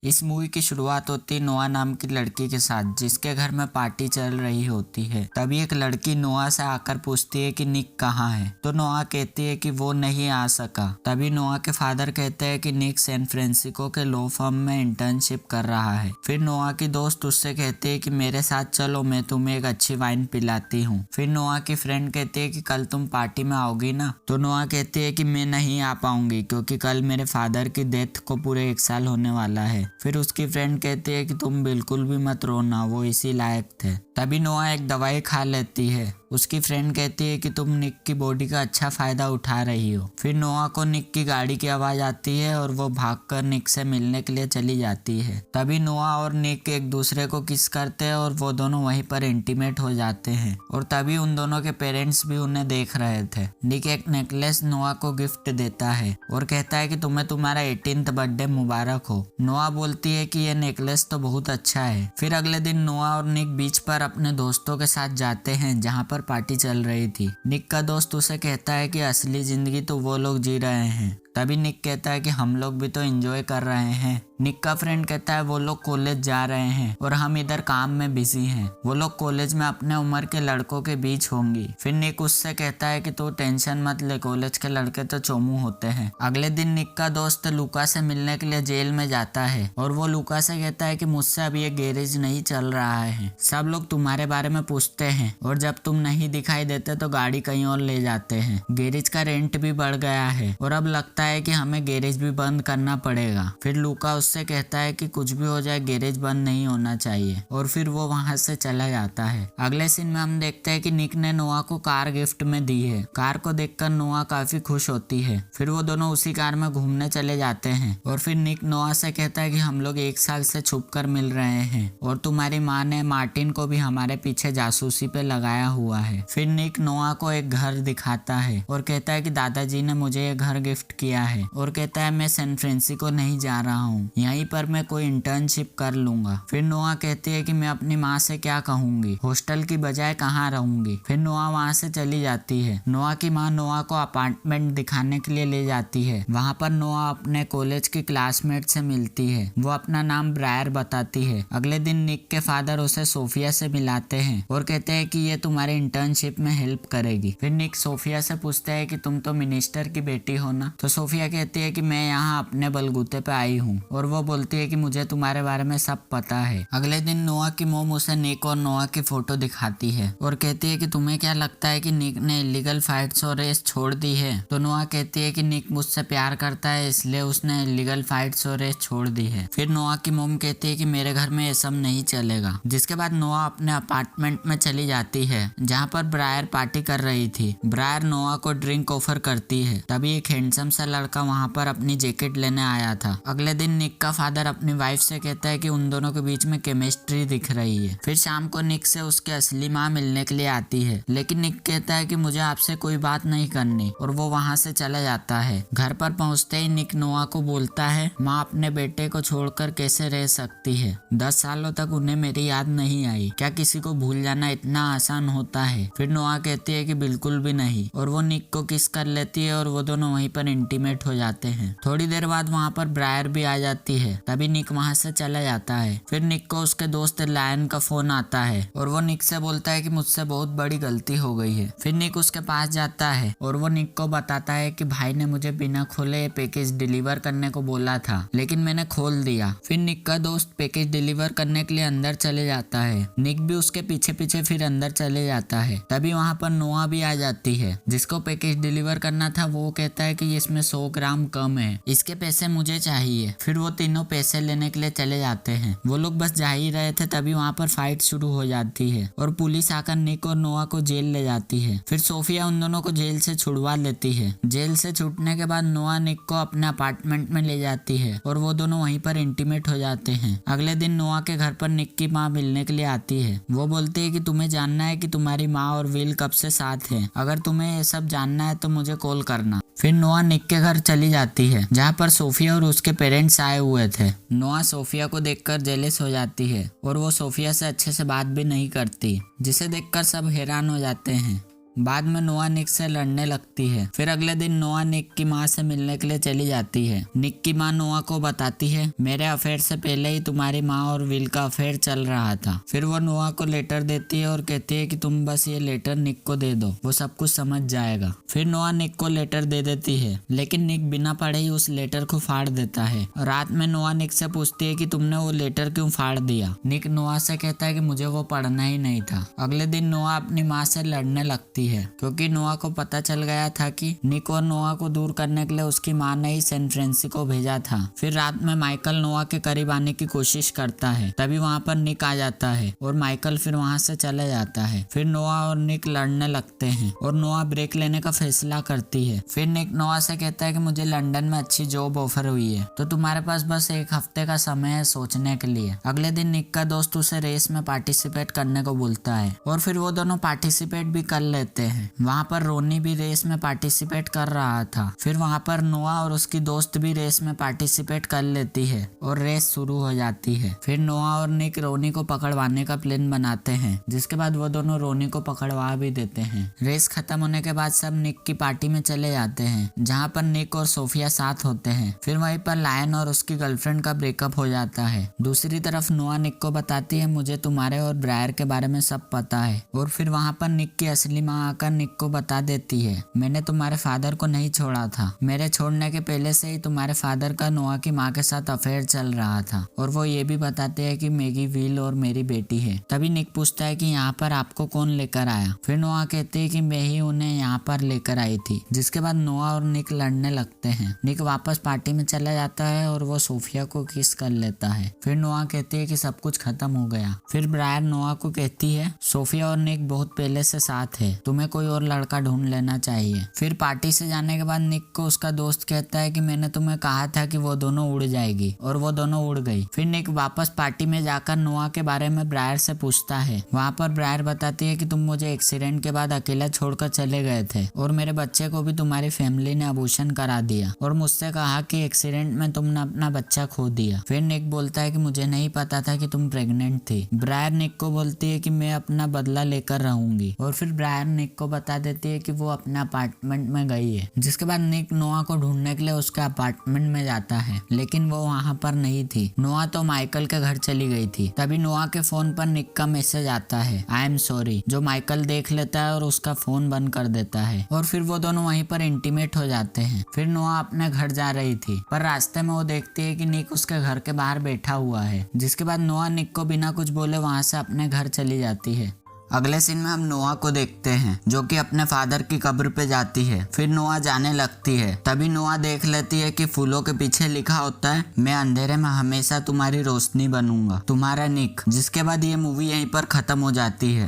इस मूवी की शुरुआत होती है नोआ नाम की लड़की के साथ, जिसके घर में पार्टी चल रही होती है। तभी एक लड़की नोआ से आकर पूछती है कि निक कहाँ है, तो नोआ कहती है कि वो नहीं आ सका। तभी नोआ के फादर कहते हैं कि निक सैन फ्रांसिस्को के लॉ फर्म में इंटर्नशिप कर रहा है। फिर नोआ की दोस्त उससे कहती है कि मेरे साथ चलो, मैं तुम्हें एक अच्छी वाइन पिलाती हूँ। फिर नोआ की फ्रेंड कहती है कि कल तुम पार्टी में आओगी ना, तो नोआ कहती है कि मैं नहीं आ पाऊंगी क्योंकि कल मेरे फादर की डेथ को पूरे 1 साल होने वाला है। फिर उसकी फ्रेंड कहती है कि तुम बिल्कुल भी मत रोना, वो इसी लायक थे। तभी नोआ एक दवाई खा लेती है। उसकी फ्रेंड कहती है कि तुम निक की बॉडी का अच्छा फायदा उठा रही हो। फिर नोआ को निक की गाड़ी की आवाज आती है और वो भागकर निक से मिलने के लिए चली जाती है। तभी नोआ और निक एक दूसरे को किस करते हैं और वो दोनों वहीं पर इंटीमेट हो जाते हैं। और तभी उन दोनों के पेरेंट्स भी उन्हें देख रहे थे। निक एक नेकलेस नोआ को गिफ्ट देता है और कहता है कि तुम्हें तुम्हारा 18th बर्थडे मुबारक हो। नोआ बोलती है कि यह नेकलेस तो बहुत अच्छा है। फिर अगले दिन नोआ और निक बीच पर अपने दोस्तों के साथ जाते हैं जहाँ पर पार्टी चल रही थी। निक का दोस्त उसे कहता है कि असली जिंदगी तो वो लोग जी रहे हैं। तभी निक कहता है कि हम लोग भी तो एंजॉय कर रहे हैं। निक का फ्रेंड कहता है वो लोग कॉलेज जा रहे हैं और हम इधर काम में बिजी हैं। वो लोग कॉलेज में अपने उम्र के लड़कों के बीच होंगी। फिर निक उससे कहता है कि तू टेंशन मत ले, कॉलेज के लड़के तो चोमू होते हैं। अगले दिन निक का दोस्त लूका से मिलने के लिए जेल में जाता है और वो लूका से कहता है कि मुझसे अब ये गैरेज नहीं चल रहा है, सब लोग तुम्हारे बारे में पूछते हैं और जब तुम नहीं दिखाई देते तो गाड़ी कहीं और ले जाते हैं। गैरेज का रेंट भी बढ़ गया है और अब लगता है कि हमें गैरेज भी बंद करना पड़ेगा। फिर लूका उससे कहता है कि कुछ भी हो जाए गैरेज बंद नहीं होना चाहिए और फिर वो वहां से चला जाता है। अगले सीन में हम देखते हैं कि निक ने नोआ को कार गिफ्ट में दी है। कार को देखकर नोआ काफी खुश होती है। फिर वो दोनों उसी कार में घूमने चले जाते हैं और फिर निक नोआ से कहता है कि हम लोग 1 साल से छुप कर मिल रहे हैं और तुम्हारी माँ ने मार्टिन को भी हमारे पीछे जासूसी पे लगाया हुआ है। फिर निक नोआ को एक घर दिखाता है और कहता है कि दादाजी ने मुझे ये घर गिफ्ट किया है और कहता है मैं सैन फ्रांसिस्को नहीं जा रहा हूँ, यहीं पर मैं कोई इंटर्नशिप कर लूंगा। फिर नोआ कहती है कि मैं अपनी माँ से क्या कहूंगी, हॉस्टल की बजाय कहाँ रहूंगी। फिर नोआ वहाँ से चली जाती है। नोआ की माँ नोआ को अपार्टमेंट दिखाने के लिए ले जाती है। वहाँ पर नोआ अपने कॉलेज की क्लासमेट से मिलती है। वो अपना नाम ब्रायर बताती है। अगले दिन निक के फादर उसे सोफिया से मिलाते हैं और कहते हैं कि ये तुम्हारे इंटर्नशिप में हेल्प करेगी। फिर निक सोफिया से पूछता है कि तुम तो मिनिस्टर की बेटी हो ना, तो सोफिया कहती है कि मैं यहाँ अपने बलबूते पे आई हूँ और वो बोलती है कि मुझे तुम्हारे बारे में सब पता है। अगले दिन नोआ की मोम उसे निक और नोआ की फोटो दिखाती है और कहती है कि तुम्हें क्या लगता है कि निक ने इलीगल फाइट्स और रेस छोड़ दी है, तो नोआ कहती है कि निक मुझसे प्यार करता है इसलिए उसने इलीगल फाइट्स और रेस छोड़ दी है। फिर नोआ की मोम कहती है कि मेरे घर में ये सब नहीं चलेगा। जिसके बाद नोआ अपने अपार्टमेंट में चली जाती है जहाँ पर ब्रायर पार्टी कर रही थी। ब्रायर नोआ को ड्रिंक ऑफर करती है। तभी एक हैंडसम सा लड़का वहाँ पर अपनी जैकेट लेने आया था। अगले दिन निक का फादर अपनी वाइफ से कहता है कि उन दोनों के बीच में केमिस्ट्री दिख रही है। फिर शाम को निक से उसके असली माँ मिलने के लिए आती है, लेकिन निक कहता है कि मुझे आपसे कोई बात नहीं करनी और वो वहाँ से चला जाता है। घर पर पहुँचते ही निक नोआ को बोलता है माँ अपने बेटे को छोड़कर कैसे रह सकती है, 10 सालों तक उन्हें मेरी याद नहीं आई, क्या किसी को भूल जाना इतना आसान होता है। फिर नोआ कहती है कि बिल्कुल भी नहीं और वो निक को किस कर लेती है और वो दोनों वहीं पर इंटीमेट हो जाते हैं। थोड़ी देर बाद वहाँ पर ब्रायर भी आ जाती है। तभी निक वहाँ से चला जाता है। फिर निक को उसके दोस्त लायन का फोन आता है और वो निक से बोलता है कि मुझसे बहुत बड़ी गलती हो गई है। फिर निक उसके पास जाता है और वो निक को बताता है कि भाई ने मुझे बिना खोले ये पैकेज डिलीवर करने को बोला था, लेकिन मैंने खोल दिया। फिर निक का दोस्त पैकेज डिलीवर करने के लिए अंदर चले जाता है। निक भी उसके पीछे पीछे फिर अंदर चले जाता है। तभी वहाँ पर नोआ भी आ जाती है। जिसको पैकेज डिलीवर करना था वो कहता है कि इसमें 100 ग्राम कम है, इसके पैसे मुझे चाहिए। फिर वो तीनों पैसे लेने के लिए चले जाते हैं। वो लोग बस जा ही रहे थे तभी वहाँ पर फाइट शुरू हो जाती है और पुलिस आकर निक और नोआ को जेल ले जाती है। फिर सोफिया उन दोनों को जेल से छुड़वा लेती है। जेल से छूटने के बाद नोआ निक को अपने अपार्टमेंट में ले जाती है और वो दोनों वहीं पर इंटीमेट हो जाते हैं। अगले दिन नोआ के घर पर निक की माँ मिलने के लिए आती है। वो बोलती है कि तुम्हें जानना है कि तुम्हारी माँ और विल कब से साथ है, अगर तुम्हें ये सब जानना है तो मुझे कॉल करना। फिर नोआ निक के घर चली जाती है जहाँ पर सोफिया और उसके पेरेंट्स आए हुए थे। नोआ सोफिया को देखकर जेलस हो जाती है और वो सोफिया से अच्छे से बात भी नहीं करती, जिसे देखकर सब हैरान हो जाते हैं। बाद में नोआ निक से लड़ने लगती है। फिर अगले दिन नोआ निक की माँ से मिलने के लिए चली जाती है। निक की माँ नोआ को बताती है, मेरे अफेयर से पहले ही तुम्हारी माँ और विल का अफेयर चल रहा था। फिर वो नोआ को लेटर देती है और कहती है कि तुम बस ये लेटर निक को दे दो, वो सब कुछ समझ जाएगा। फिर नोआ निक को लेटर दे देती है, लेकिन निक बिना पढ़े ही उस लेटर को फाड़ देता है। रात में नोआ निक से पूछती है कि तुमने वो लेटर क्यों फाड़ दिया। निक नोआ से कहता है कि मुझे वो पढ़ना ही नहीं था। अगले दिन नोआ अपनी माँ से लड़ने लगती है, क्योंकि नोआ को पता चल गया था कि निक और नोआ को दूर करने के लिए उसकी माँ ने ही सैन फ्रांसिस्को भेजा था। फिर रात में माइकल नोआ के करीब आने की कोशिश करता है, तभी वहाँ पर निक आ जाता है और माइकल फिर वहाँ से चले जाता है। फिर नोआ और निक लड़ने लगते हैं और नोआ ब्रेक लेने का फैसला करती है। फिर निक नोआ से कहता है कि मुझे लंदन में अच्छी जॉब ऑफर हुई है, तो तुम्हारे पास बस एक हफ्ते का समय है सोचने के लिए। अगले दिन निक का दोस्त उसे रेस में पार्टिसिपेट करने को बोलता है और फिर वो दोनों पार्टिसिपेट भी कर लेते हैं। वहाँ पर रोनी भी रेस में पार्टिसिपेट कर रहा था। फिर वहाँ पर नोआ और उसकी दोस्त भी रेस में पार्टिसिपेट कर लेती है और रेस शुरू हो जाती है। फिर नोआ और निक रोनी को पकड़वाने का प्लान बनाते हैं, जिसके बाद वो दोनों रोनी को पकड़वा भी देते हैं। रेस खत्म होने के बाद सब निक की पार्टी में चले जाते हैं, जहाँ पर निक और सोफिया साथ होते हैं। फिर वहीं पर लायन और उसकी गर्लफ्रेंड का ब्रेकअप हो जाता है। दूसरी तरफ नोआ निक को बताती है, मुझे तुम्हारे और ब्रायर के बारे में सब पता है। और फिर वहाँ पर निक की असली माँ आकर निक को बता देती है, मैंने तुम्हारे फादर को नहीं छोड़ा था, मेरे छोड़ने के पहले से ही तुम्हारे फादर का नोआ की माँ के साथ अफेयर चल रहा था। और वो ये भी बताते हैं कि मैगी विल और मेरी बेटी है। तभी निक पूछता है कि यहाँ पर आपको कौन लेकर आया। फिर नोआ कहते हैं कि मैं ही उन्हें यहाँ पर लेकर आई थी। जिसके बाद नोआ और निक लड़ने लगते हैं। निक वापस पार्टी में चला जाता है और वो सोफिया को किस कर लेता है। फिर नोआ कहती है कि सब कुछ खत्म हो गया। फिर ब्रायर नोआ को कहती है, सोफिया और निक बहुत पहले से साथ है, तुम्हें कोई और लड़का ढूंढ लेना चाहिए। फिर पार्टी से जाने के बाद निक को उसका दोस्त कहता है कि मैंने तुम्हें कहा था कि वो दोनों उड़ जाएगी, और वो दोनों उड़ गई। फिर निक वापस पार्टी में जाकर नोआ के बारे में ब्रायर से पूछता है। वहाँ पर ब्रायर बताती है कि तुम मुझे एक्सीडेंट के बाद अकेला छोड़कर चले गए थे और मेरे बच्चे को भी तुम्हारी फैमिली ने अबॉर्शन करा दिया और मुझसे कहा कि एक्सीडेंट में तुमने अपना बच्चा खो दिया। फिर निक बोलता है कि मुझे नहीं पता था कि तुम प्रेग्नेंट थी। ब्रायर निक को बोलती है कि मैं अपना बदला लेकर रहूंगी, और फिर ब्रायर निक को बता देती है कि वो अपने अपार्टमेंट में गई है। जिसके बाद निक नोआ को ढूंढने के लिए उसके अपार्टमेंट में जाता है, लेकिन वो वहाँ पर नहीं थी। नोआ तो माइकल के घर चली गई थी। तभी नोआ के फोन पर निक का मैसेज आता है, आई एम सॉरी, जो माइकल देख लेता है और उसका फोन बंद कर देता है। और फिर वो दोनों वहीं पर इंटीमेट हो जाते हैं। फिर नोआ अपने घर जा रही थी, पर रास्ते में वो देखती है कि निक उसके घर के बाहर बैठा हुआ है। जिसके बाद नोआ निक को बिना कुछ बोले वहाँ से अपने घर चली जाती है। अगले सीन में हम नोआ को देखते हैं, जो कि अपने फादर की कब्र पे जाती है। फिर नोआ जाने लगती है, तभी नोआ देख लेती है कि फूलों के पीछे लिखा होता है, मैं अंधेरे में हमेशा तुम्हारी रोशनी बनूंगा, तुम्हारा निक। जिसके बाद ये मूवी यहीं पर खत्म हो जाती है।